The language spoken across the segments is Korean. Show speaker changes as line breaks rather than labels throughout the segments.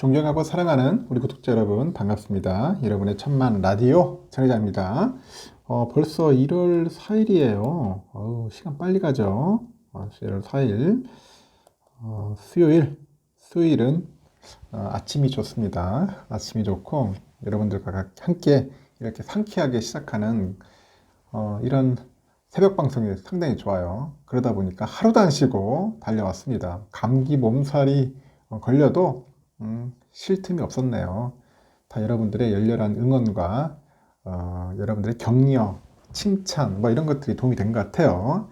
존경하고 사랑하는 우리 구독자 여러분 반갑습니다. 여러분의 천만 라디오 전혜자입니다. 벌써 1월 4일이에요. 시간 빨리 가죠. 1월 4일 수요일은 아침이 좋습니다. 아침이 좋고 여러분들과 함께 이렇게 상쾌하게 시작하는 이런 새벽 방송이 상당히 좋아요. 그러다 보니까 하루도 안 쉬고 달려왔습니다. 감기 몸살이 걸려도 쉴 틈이 없었네요. 다 여러분들의 열렬한 응원과 여러분들의 격려, 칭찬 뭐 이런 것들이 도움이 된 것 같아요.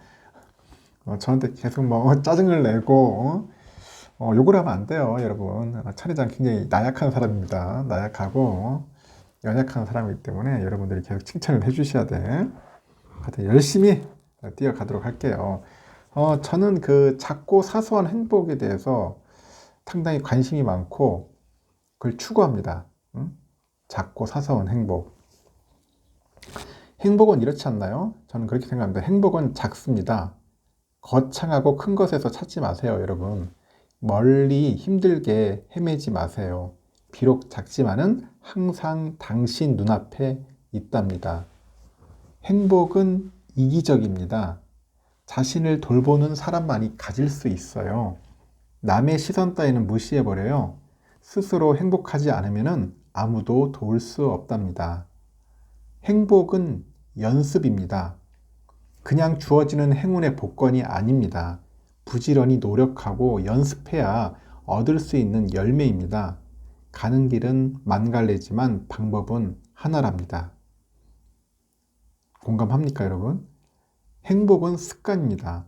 저한테 계속 뭐 짜증을 내고 욕을 하면 안 돼요, 여러분. 차례장 굉장히 나약한 사람입니다. 나약하고 연약한 사람이기 때문에 여러분들이 계속 칭찬을 해주셔야 돼. 하여튼 열심히 뛰어가도록 할게요. 저는 그 작고 사소한 행복에 대해서 상당히 관심이 많고 그걸 추구합니다. 작고 사소한 행복. 행복은 이렇지 않나요? 저는 그렇게 생각합니다. 행복은 작습니다. 거창하고 큰 것에서 찾지 마세요, 여러분. 멀리 힘들게 헤매지 마세요. 비록 작지만은 항상 당신 눈앞에 있답니다. 행복은 이기적입니다. 자신을 돌보는 사람만이 가질 수 있어요. 남의 시선 따위는 무시해버려요. 스스로 행복하지 않으면 아무도 도울 수 없답니다. 행복은 연습입니다. 그냥 주어지는 행운의 복권이 아닙니다. 부지런히 노력하고 연습해야 얻을 수 있는 열매입니다. 가는 길은 만갈래지만 방법은 하나랍니다. 공감합니까, 여러분? 행복은 습관입니다.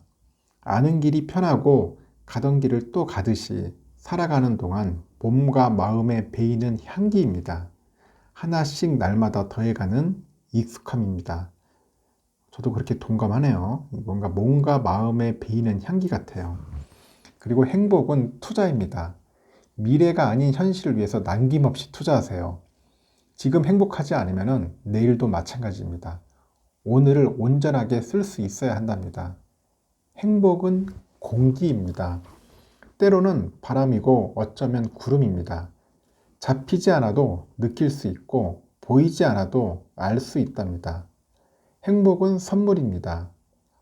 아는 길이 편하고 가던 길을 또 가듯이 살아가는 동안 몸과 마음에 배이는 향기입니다. 하나씩 날마다 더해가는 익숙함입니다. 저도 그렇게 동감하네요. 뭔가 몸과 마음에 배이는 향기 같아요. 그리고 행복은 투자입니다. 미래가 아닌 현실을 위해서 남김없이 투자하세요. 지금 행복하지 않으면 내일도 마찬가지입니다. 오늘을 온전하게 쓸 수 있어야 한답니다. 행복은 공기입니다. 때로는 바람이고 어쩌면 구름입니다. 잡히지 않아도 느낄 수 있고 보이지 않아도 알 수 있답니다. 행복은 선물입니다.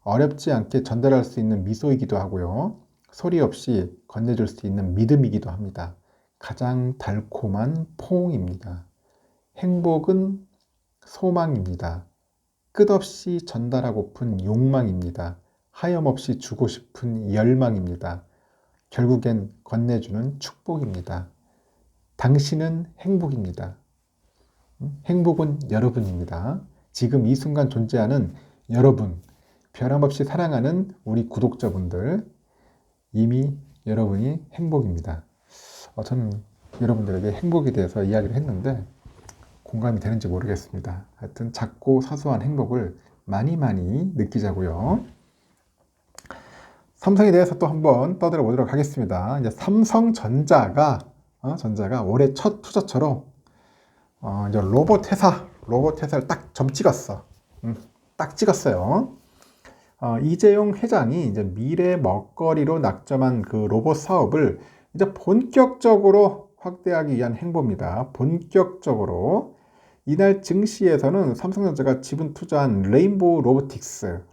어렵지 않게 전달할 수 있는 미소이기도 하고요. 소리 없이 건네줄 수 있는 믿음이기도 합니다. 가장 달콤한 포옹입니다. 행복은 소망입니다. 끝없이 전달하고픈 욕망입니다. 하염없이 주고 싶은 열망입니다. 결국엔 건네주는 축복입니다. 당신은 행복입니다. 행복은 여러분입니다. 지금 이 순간 존재하는 여러분, 변함없이 사랑하는 우리 구독자분들, 이미 여러분이 행복입니다. 저는 여러분들에게 행복에 대해서 이야기를 했는데 공감이 되는지 모르겠습니다. 하여튼 작고 사소한 행복을 많이 느끼자고요. 삼성에 대해서 또 한번 떠들어 보도록 하겠습니다. 이제 삼성전자가 올해 첫 투자처로 이제 로봇 회사를 딱 점 찍었어. 딱 찍었어요. 이재용 회장이 이제 미래 먹거리로 낙점한 그 로봇 사업을 이제 본격적으로 확대하기 위한 행보입니다. 본격적으로. 이날 증시에서는 삼성전자가 지분 투자한 레인보우 로보틱스를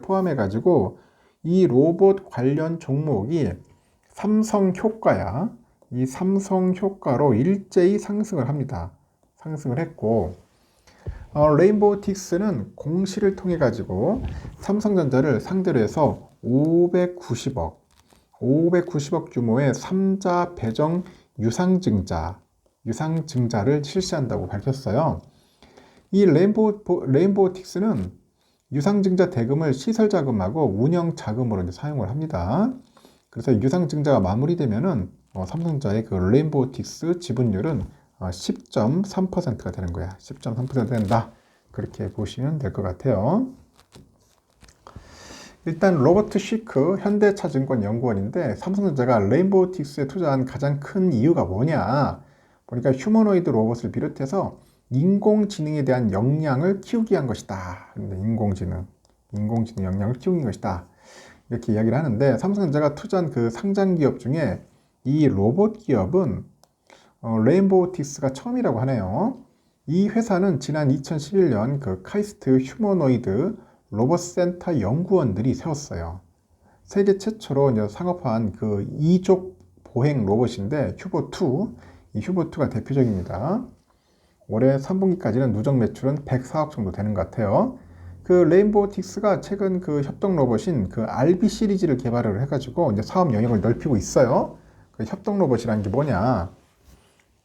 포함해 가지고 이 로봇 관련 종목이 삼성효과야. 이 삼성효과로 일제히 상승을 합니다. 상승을 했고 레인보우틱스는 공시를 통해 가지고 삼성전자를 상대로 해서 590억 규모의 3자 배정 유상증자를 실시한다고 밝혔어요. 이 레인보우틱스는 유상증자 대금을 시설자금하고 운영자금으로 사용을 합니다. 그래서 유상증자가 마무리되면은 삼성전자의 그 레인보우틱스 지분율은 10.3%가 되는 거야. 10.3% 된다. 그렇게 보시면 될 것 같아요. 일단 로버트 쉬크 현대차증권 연구원인데 삼성전자가 레인보우틱스에 투자한 가장 큰 이유가 뭐냐 보니까 휴머노이드 로봇을 비롯해서 인공지능에 대한 역량을 키우기 위한 것이다. 인공지능 역량을 키우기 위한 것이다. 이렇게 이야기를 하는데 삼성전자가 투자한 그 상장 기업 중에 이 로봇 기업은 레인보우틱스가 처음이라고 하네요. 이 회사는 지난 2011년 그 카이스트 휴머노이드 로봇 센터 연구원들이 세웠어요. 세계 최초로 이제 상업화한 그 이족 보행 로봇인데 휴보2, 이 휴보2가 대표적입니다. 올해 3분기까지는 누적 매출은 104억 정도 되는 것 같아요. 그 레인보우틱스가 최근 그 협동 로봇인 그 RB 시리즈를 개발을 해가지고 이제 사업 영역을 넓히고 있어요. 그 협동 로봇이라는 게 뭐냐?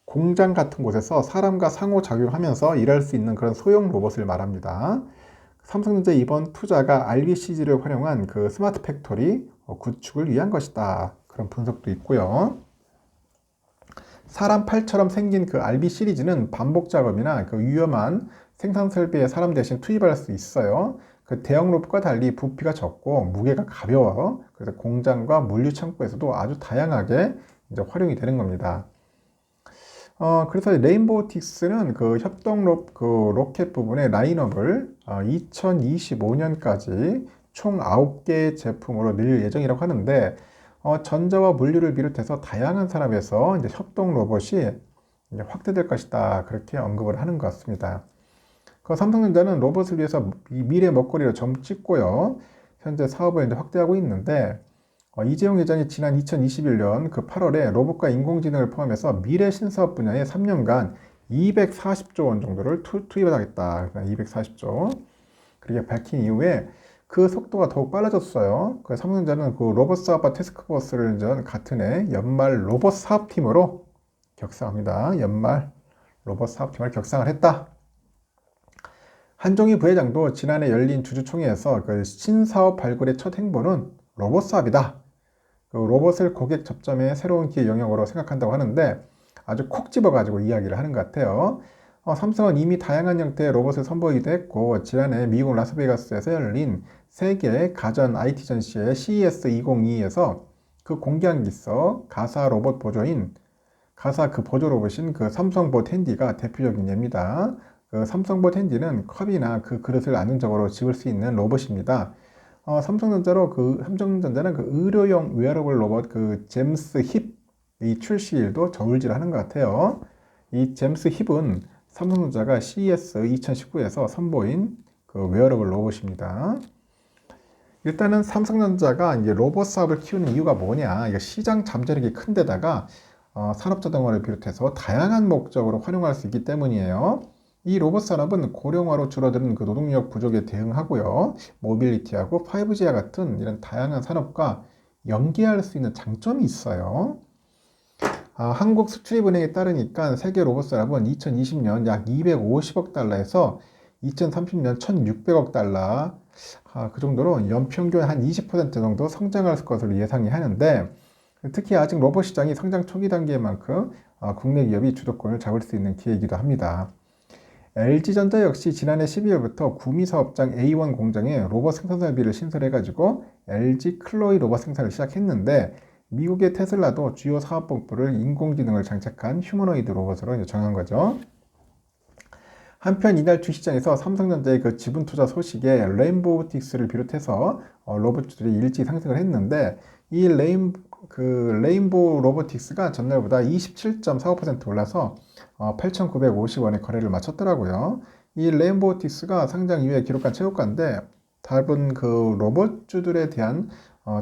공장 같은 곳에서 사람과 상호작용하면서 일할 수 있는 그런 소형 로봇을 말합니다. 삼성전자 이번 투자가 RBCG를 활용한 그 스마트 팩토리 구축을 위한 것이다. 그런 분석도 있고요. 사람 팔처럼 생긴 그 RB 시리즈는 반복 작업이나 그 위험한 생산 설비에 사람 대신 투입할 수 있어요. 그 대형 로봇과 달리 부피가 적고 무게가 가벼워. 그래서 공장과 물류 창고에서도 아주 다양하게 이제 활용이 되는 겁니다. 그래서 레인보우틱스는 그 그 로켓 부분의 라인업을 2025년까지 총 9개의 제품으로 늘 예정이라고 하는데, 전자와 물류를 비롯해서 다양한 산업에서 이제 협동 로봇이 이제 확대될 것이다. 그렇게 언급을 하는 것 같습니다. 그 삼성전자는 로봇을 위해서 이 미래 먹거리를 점 찍고요. 현재 사업을 이제 확대하고 있는데, 이재용 회장이 지난 2021년 그 8월에 로봇과 인공지능을 포함해서 미래 신사업 분야에 3년간 240조 원 정도를 투입하겠다. 240조. 그렇게 밝힌 이후에 그 속도가 더욱 빨라졌어요. 그 삼성전자는 그 로봇 사업과 태스크포스를 같은 해 연말 로봇 사업팀으로 격상합니다. 연말 로봇 사업팀을 격상을 했다. 한종희 부회장도 지난해 열린 주주총회에서 그 신사업 발굴의 첫 행보는 로봇 사업이다. 그 로봇을 고객 접점의 새로운 기회 영역으로 생각한다고 하는데 아주 콕 집어가지고 이야기를 하는 것 같아요. 삼성은 이미 다양한 형태의 로봇을 선보이기도 했고 지난해 미국 라스베가스에서 열린 세계 가전 IT 전시회 CES 2022에서 그 공개한 게 있어. 가사 로봇 보조인 가사 그 보조 로봇인 그 삼성봇 핸디가 대표적인 예입니다. 그 삼성봇 핸디는 컵이나 그 그릇을 안정적으로 집을 수 있는 로봇입니다. 삼성전자는 그 의료용 웨어러블 로봇 그 잼스 힙이 출시일도 저울질하는 것 같아요. 이 잼스 힙은 삼성전자가 CES 2019에서 선보인 그 웨어러블 로봇입니다. 일단은 삼성전자가 이제 로봇 사업을 키우는 이유가 뭐냐? 이게 시장 잠재력이 큰 데다가 산업자동화를 비롯해서 다양한 목적으로 활용할 수 있기 때문이에요. 이 로봇 산업은 고령화로 줄어드는 그 노동력 부족에 대응하고요. 모빌리티하고 5G와 같은 이런 다양한 산업과 연계할 수 있는 장점이 있어요. 한국수출입은행에 따르니까 세계 로봇 산업은 2020년 약 250억 달러에서 2030년 1600억 달러 그 정도로 연평균 한 20% 정도 성장할 것으로 예상이 하는데 특히 아직 로봇 시장이 성장 초기 단계인 만큼 국내 기업이 주도권을 잡을 수 있는 기회이기도 합니다. LG전자 역시 지난해 12월부터 구미 사업장 A1 공장에 로봇 생산 설비를 신설해가지고 LG 클로이 로봇 생산을 시작했는데 미국의 테슬라도 주요 사업본부를 인공지능을 장착한 휴머노이드 로봇으로 정한 거죠. 한편 이날 주시장에서 삼성전자의 그 지분 투자 소식에 레인보우틱스를 비롯해서 로봇주들이 일찍 상승을 했는데 이 레인보우 로보틱스가 전날보다 27.45% 올라서 8,950원에 거래를 마쳤더라고요. 이 레인보우틱스가 상장 이후에 기록한 최고가인데 다른 그 로봇주들에 대한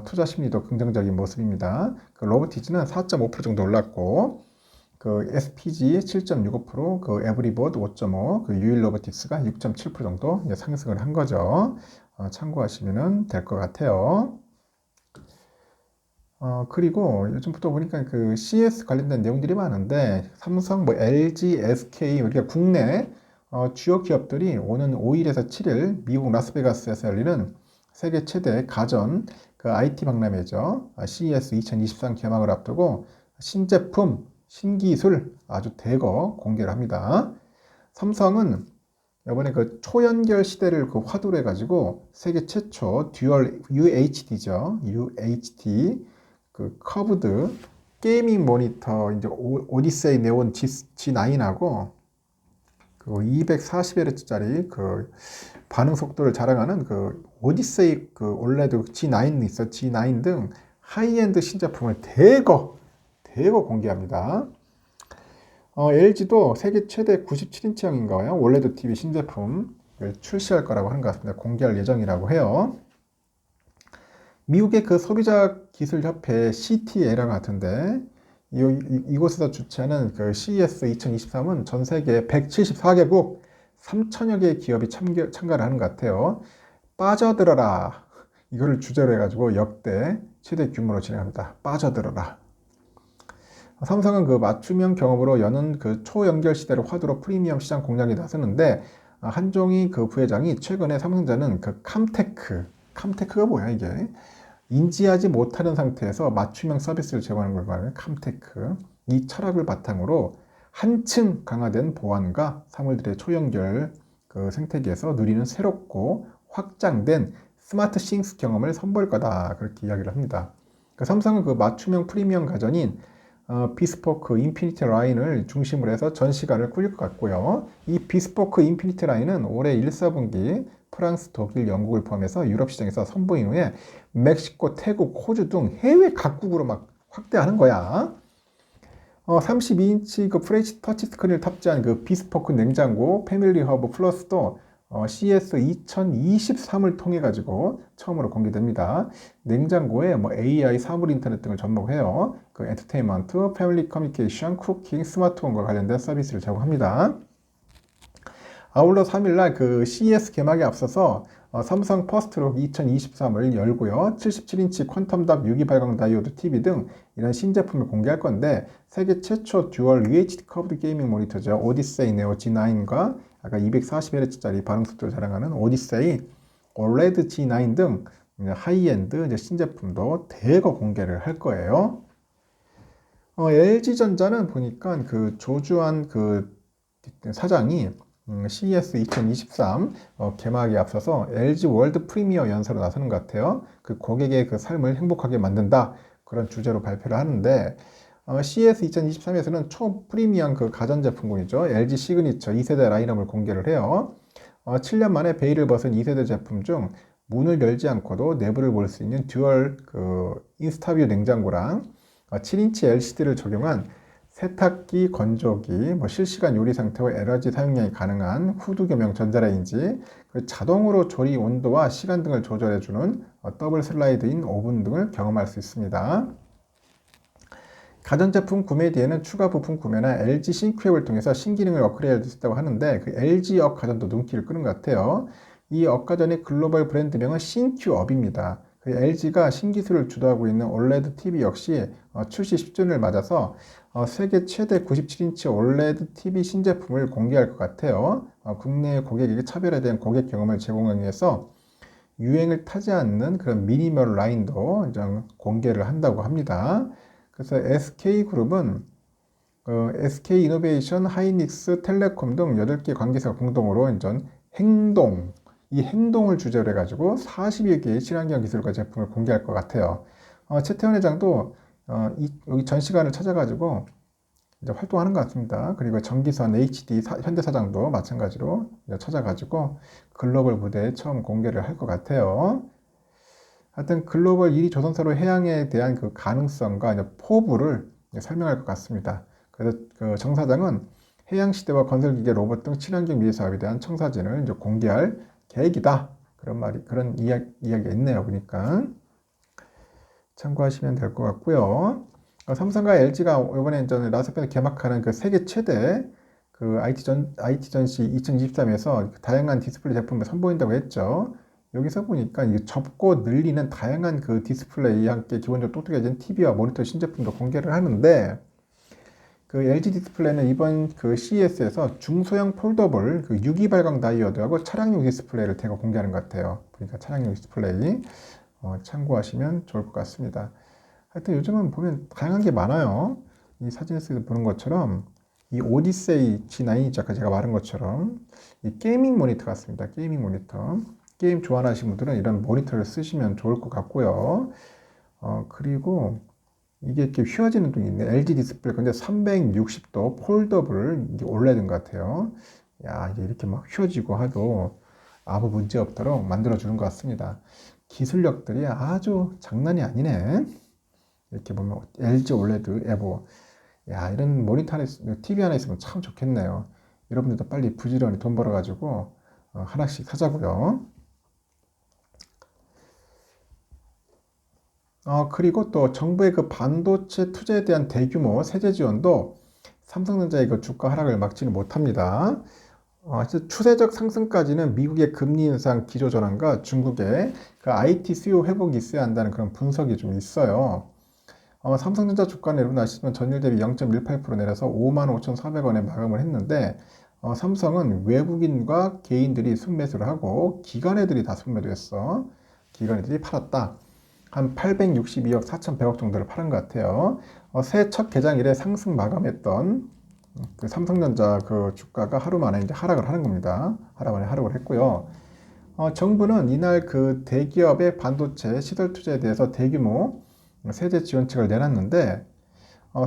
투자 심리도 긍정적인 모습입니다. 그 로보틱스는 4.5% 정도 올랐고 그 SPG 7.65%, 그 에브리봇 5.5, 그 유일 로보틱스가 6.7% 정도 상승을 한 거죠. 참고하시면 될 것 같아요. 그리고 요즘부터 보니까 그 CS 관련된 내용들이 많은데 삼성, LG, SK 우리가 국내 주요 기업들이 오는 5일에서 7일 미국 라스베가스에서 열리는 세계 최대 가전 그 IT 박람회죠. CES 2023 개막을 앞두고 신제품, 신기술 아주 대거 공개를 합니다. 삼성은 이번에 그 초연결 시대를 그 화두로 해가지고 세계 최초 듀얼 UHD죠. UHD 그 커브드 게이밍 모니터 이제 오디세이 네온 G9하고 그 240Hz짜리 그 반응 속도를 자랑하는 그 오디세이 그 올레드 G9 있어 G9 등 하이엔드 신제품을 대거 대거 공개합니다. LG도 세계 최대 97인치형인가요? 올레드 TV 신제품을 출시할 거라고 하는 것 같습니다. 공개할 예정이라고 해요. 미국의 그 소비자 기술 협회 CTA랑 같은데 이곳에서 주최하는 그 CES 2023은 전 세계 174개국 3천여 개의 기업이 참가를 하는 것 같아요. 빠져들어라. 이거를 주제로 해가지고 역대 최대 규모로 진행합니다. 빠져들어라. 삼성은 그 맞춤형 경험으로 여는 그 초연결 시대를 화두로 프리미엄 시장 공략에 나서는데 한종희 그 부회장이 최근에 삼성전자는 그 캄테크가 뭐야 이게? 인지하지 못하는 상태에서 맞춤형 서비스를 제공하는 걸 말하는 캄테크. 이 철학을 바탕으로 한층 강화된 보안과 사물들의 초연결 그 생태계에서 누리는 새롭고 확장된 스마트 싱스 경험을 선보일 거다. 그렇게 이야기를 합니다. 삼성은 그 맞춤형 프리미엄 가전인 비스포크 인피니티 라인을 중심으로 해서 전시관을 꾸릴 것 같고요. 이 비스포크 인피니티 라인은 올해 1, 4분기 프랑스, 독일, 영국을 포함해서 유럽 시장에서 선보인 후에 멕시코, 태국, 호주 등 해외 각국으로 막 확대하는 거야. 32인치 그 FH 터치 스크린을 탑재한 그 비스포크 냉장고 패밀리 허브 플러스도 CES 2023을 통해 가지고 처음으로 공개됩니다. 냉장고에 뭐 AI, 사물 인터넷 등을 접목해요. 그 엔터테인먼트, 패밀리 커뮤니케이션, 쿠킹, 스마트홈과 관련된 서비스를 제공합니다. 아울러 3일날 그 CES 개막에 앞서서 삼성 퍼스트록 2023을 열고요. 77인치 퀀텀답 유기 발광 다이오드 TV 등 이런 신제품을 공개할 건데 세계 최초 듀얼 UHD 커브드 게이밍 모니터죠. 오디세이 네오 G9과 아까 240Hz짜리 반응 속도를 자랑하는 오디세이 OLED G9 등 하이엔드 이제 신제품도 대거 공개를 할 거예요. LG전자는 보니까 그 조주환 그 사장이 CES 2023 개막에 앞서서 LG 월드 프리미어 연사로 나서는 것 같아요. 그 고객의 그 삶을 행복하게 만든다. 그런 주제로 발표를 하는데 CES 2023에서는 초 프리미엄 그 가전제품군이죠. LG 시그니처 2세대 라인업을 공개를 해요. 7년 만에 베일을 벗은 2세대 제품 중 문을 열지 않고도 내부를 볼 수 있는 듀얼 그 인스타뷰 냉장고랑 7인치 LCD를 적용한 세탁기, 건조기, 뭐 실시간 요리 상태와 에너지 사용량이 가능한 후드 겸용 전자레인지, 자동으로 조리 온도와 시간 등을 조절해주는 더블 슬라이드인 오븐 등을 경험할 수 있습니다. 가전제품 구매 뒤에는 추가 부품 구매나 LG 싱크웹을 통해서 신기능을 업그레이드 할 수 있다고 하는데 그 LG업 가전도 눈길을 끄는 것 같아요. 이 업가전의 글로벌 브랜드명은 신큐업입니다. LG가 신기술을 주도하고 있는 OLED TV 역시 출시 10주년을 맞아서 세계 최대 97인치 OLED TV 신제품을 공개할 것 같아요. 국내 고객에게 차별화된 고객 경험을 제공하기 위해서 유행을 타지 않는 그런 미니멀 라인도 이제 공개를 한다고 합니다. 그래서 SK그룹은 SK 이노베이션, 하이닉스, 텔레콤 등 8개 관계사가 공동으로 이제 이 행동을 주제로 해가지고 40여 개의 친환경 기술과 제품을 공개할 것 같아요. 최태원 회장도 여기 전시관을 찾아가지고 이제 활동하는 것 같습니다. 그리고 정기선 HD 현대사장도 마찬가지로 찾아가지고 글로벌 무대에 처음 공개를 할 것 같아요. 하여튼 글로벌 1위 조선사로 해양에 대한 그 가능성과 이제 포부를 설명할 것 같습니다. 그래서 그 정 사장은 해양시대와 건설기계, 로봇 등 친환경 미래 사업에 대한 청사진을 이제 공개할 계획이다. 그런 이야기가 있네요. 보니까. 참고하시면 될 것 같고요. 삼성과 LG가 이번에 라스베가스 개막하는 그 세계 최대 그 IT 전시 2023에서 다양한 디스플레이 제품을 선보인다고 했죠. 여기서 보니까 접고 늘리는 다양한 그 디스플레이와 함께 기본적으로 똑똑해진 TV와 모니터 신제품도 공개를 하는데 그 LG 디스플레이는 이번 그 CES에서 중소형 폴더블 그 유기 발광 다이오드하고 차량용 디스플레이를 대거 공개하는 것 같아요. 그러니까 차량용 디스플레이 참고하시면 좋을 것 같습니다. 하여튼 요즘은 보면 다양한 게 많아요. 이 사진에서 보는 것처럼 이 오디세이 G9이죠. 아까 제가 말한 것처럼 이 게이밍 모니터 같습니다. 게이밍 모니터. 게임 좋아하시는 분들은 이런 모니터를 쓰시면 좋을 것 같고요. 그리고 이게 이렇게 휘어지는 둥이 있네. LG 디스플레이. 근데 360도 폴더블 올레드인 것 같아요. 야, 이게 이렇게 막 휘어지고 해도 아무 문제 없도록 만들어주는 것 같습니다. 기술력들이 아주 장난이 아니네. 이렇게 보면 LG 올레드, 에보. 야, 이런 모니터 하나 TV 하나 있으면 참 좋겠네요. 여러분들도 빨리 부지런히 돈 벌어가지고 하나씩 사자고요. 그리고 또 정부의 그 반도체 투자에 대한 대규모 세제 지원도 삼성전자의 그 주가 하락을 막지는 못합니다. 추세적 상승까지는 미국의 금리 인상 기조 전환과 중국의 그 IT 수요 회복이 있어야 한다는 그런 분석이 좀 있어요. 삼성전자 주가는 여러분 아시지만 전일 대비 0.18% 내려서 55,400원에 마감을 했는데 삼성은 외국인과 개인들이 순매수를 하고 기관애들이 다 순매도 했어. 기관애들이 팔았다. 한 862억 4,100억 정도를 팔은 것 같아요. 새해 첫 개장일에 상승 마감했던 그 삼성전자 그 주가가 하루 만에 이제 하락을 하는 겁니다. 하루 만에 하락을 했고요. 정부는 이날 그 대기업의 반도체 시설 투자에 대해서 대규모 세제 지원책을 내놨는데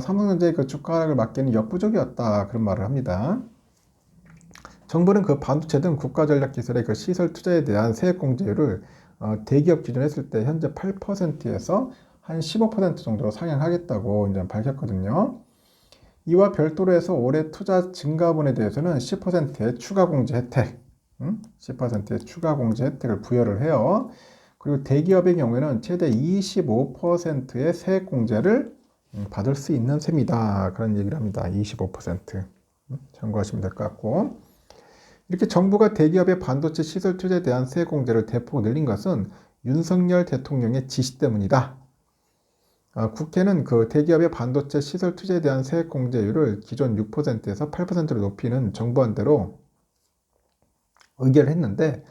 삼성전자의 그 주가 하락을 막기에는 역부족이었다 그런 말을 합니다. 정부는 그 반도체 등 국가전략기술의 그 시설 투자에 대한 세액공제율을 대기업 기준으로 했을 때 현재 8%에서 한 15% 정도로 상향하겠다고 이제 밝혔거든요. 이와 별도로 해서 올해 투자 증가분에 대해서는 10%의 추가 공제 혜택, 10%의 추가 공제 혜택을 부여를 해요. 그리고 대기업의 경우에는 최대 25%의 세액 공제를 받을 수 있는 셈이다. 그런 얘기를 합니다. 25%. 참고하시면 될 것 같고. 이렇게 정부가 대기업의 반도체 시설 투자에 대한 세액 공제를 대폭 늘린 것은 윤석열 대통령의 지시 때문이다. 국회는 그 대기업의 반도체 시설 투자에 대한 세액 공제율을 기존 6%에서 8%로 높이는 정부안대로 의결을 했는데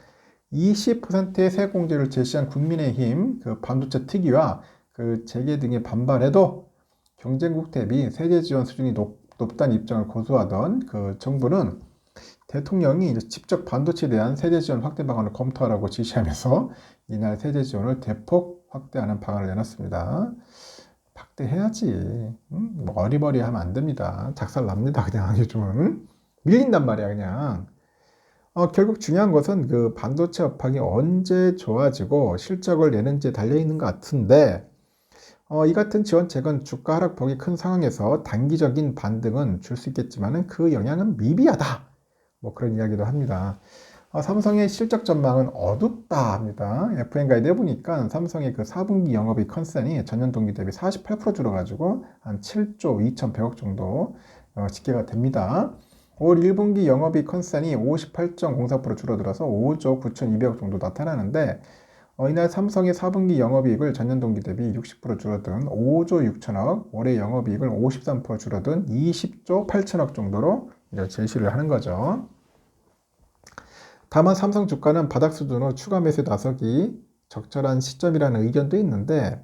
20%의 세액 공제를 제시한 국민의힘 그 반도체 특위와 그 재계 등의 반발에도 경쟁국 대비 세제 지원 수준이 높다는 입장을 고수하던 그 정부는 대통령이 직접 반도체에 대한 세제 지원 확대 방안을 검토하라고 지시하면서 이날 세제 지원을 대폭 확대하는 방안을 내놨습니다. 확대해야지. 뭐 어리버리하면 안 됩니다. 작살납니다. 그냥 요즘은 밀린단 말이야 그냥. 결국 중요한 것은 그 반도체 업황이 언제 좋아지고 실적을 내는지에 달려 있는 것 같은데 이 같은 지원책은 주가 하락폭이 큰 상황에서 단기적인 반등은 줄 수 있겠지만 그 영향은 미비하다. 뭐 그런 이야기도 합니다. 삼성의 실적 전망은 어둡다 합니다. FN 가이드에 보니까 삼성의 그 4분기 영업이익 컨센이 전년 동기 대비 48% 줄어가지고 한 7조 2,100억 정도 집계가 됩니다. 올 1분기 영업이익 컨센이 58.04% 줄어들어서 5조 9,200억 정도 나타나는데 이날 삼성의 4분기 영업이익을 전년 동기 대비 60% 줄어든 5조 6천억, 올해 영업이익을 53% 줄어든 20조 8천억 정도로 제시를 하는 거죠. 다만 삼성 주가는 바닥 수준으로 추가 매수에 나서기 적절한 시점이라는 의견도 있는데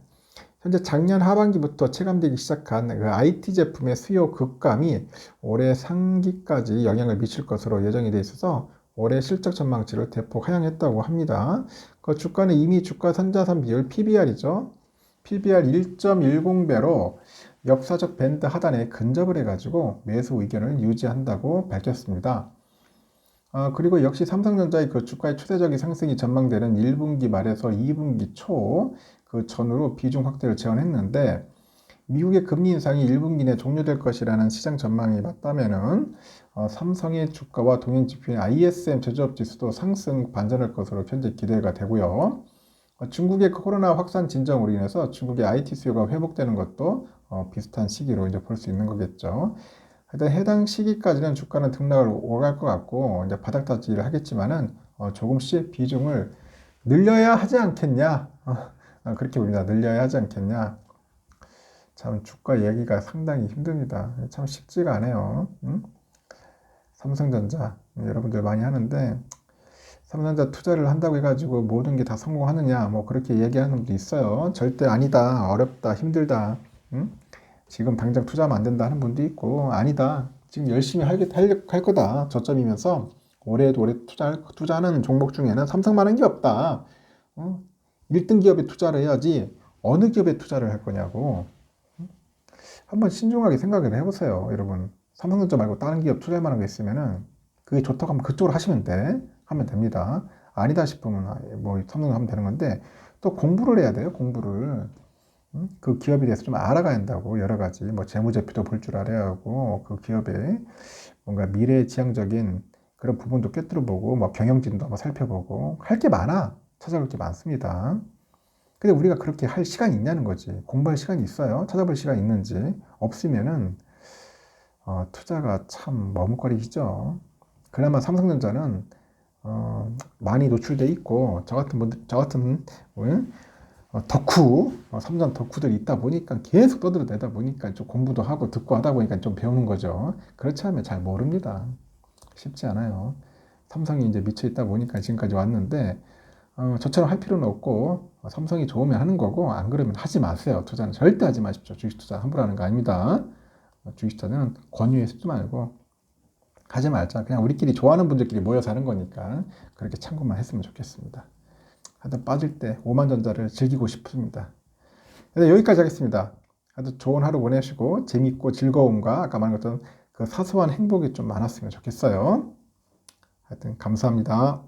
현재 작년 하반기부터 체감되기 시작한 그 IT 제품의 수요 급감이 올해 상기까지 영향을 미칠 것으로 예정이 돼 있어서 올해 실적 전망치를 대폭 하향했다고 합니다. 그 주가는 이미 주가 선자산 비율 PBR이죠. PBR 1.10배로 역사적 밴드 하단에 근접을 해가지고 매수 의견을 유지한다고 밝혔습니다. 그리고 역시 삼성전자의 그 주가의 추세적인 상승이 전망되는 1분기 말에서 2분기 초 그 전후로 비중 확대를 제언했는데 미국의 금리 인상이 1분기 내 종료될 것이라는 시장 전망이 맞다면은 삼성의 주가와 동행 지표인 ISM 제조업 지수도 상승 반전할 것으로 현재 기대가 되고요. 중국의 코로나 확산 진정으로 인해서 중국의 IT 수요가 회복되는 것도 비슷한 시기로 이제 볼 수 있는 거겠죠. 하여튼 해당 시기까지는 주가는 등락을 오갈 것 같고 이제 바닥다지를 하겠지만은 조금씩 비중을 늘려야 하지 않겠냐? 그렇게 봅니다. 늘려야 하지 않겠냐? 참 주가 얘기가 상당히 힘듭니다. 참 쉽지가 않아요. 삼성전자 여러분들 많이 하는데 삼성전자 투자를 한다고 해가지고 모든 게 다 성공하느냐? 뭐 그렇게 얘기하는 분도 있어요. 절대 아니다. 어렵다. 힘들다. 지금 당장 투자하면 안 된다 하는 분도 있고 아니다. 지금 열심히 할 거다. 저점이면서 올해도 올해 투자하는 종목 중에는 삼성만한 게 없다. 1등 기업에 투자를 해야지 어느 기업에 투자를 할 거냐고. 한번 신중하게 생각을 해보세요. 여러분. 삼성전자 말고 다른 기업 투자할 만한 게 있으면은 그게 좋다고 하면 그쪽으로 하면 됩니다. 아니다 싶으면 뭐 삼성을 하면 되는 건데 또 공부를 해야 돼요. 공부를. 그 기업에 대해서 좀 알아가야 한다고. 여러 가지 뭐 재무제표도 볼 줄 알아야 하고 그 기업의 뭔가 미래지향적인 그런 부분도 꿰뚫어 보고 뭐 경영진도 한번 살펴보고 할 게 많아. 찾아볼 게 많습니다. 근데 우리가 그렇게 할 시간이 있냐는 거지. 공부할 시간이 있어요. 찾아볼 시간이 있는지. 없으면은 투자가 참 머뭇거리시죠. 그나마 삼성전자는 많이 노출돼 있고 저 같은 덕후, 삼성 덕후들이 있다 보니까 계속 떠들어대다 보니까 좀 공부도 하고 듣고 하다 보니까 좀 배우는 거죠. 그렇지 않으면 잘 모릅니다. 쉽지 않아요. 삼성이 이제 미쳐 있다 보니까 지금까지 왔는데 저처럼 할 필요는 없고 삼성이 좋으면 하는 거고 안 그러면 하지 마세요. 투자는 절대 하지 마십시오. 주식 투자 함부로 하는 거 아닙니다. 주식 투자는 권유해 쓰지 말고 하지 말자. 그냥 우리끼리 좋아하는 분들끼리 모여서 하는 거니까 그렇게 참고만 했으면 좋겠습니다. 하여튼 빠질 때 오만전자를 즐기고 싶습니다. 네, 여기까지 하겠습니다. 하여튼 좋은 하루 보내시고 재밌고 즐거움과 아까 말한 것처럼 그 사소한 행복이 좀 많았으면 좋겠어요. 하여튼 감사합니다.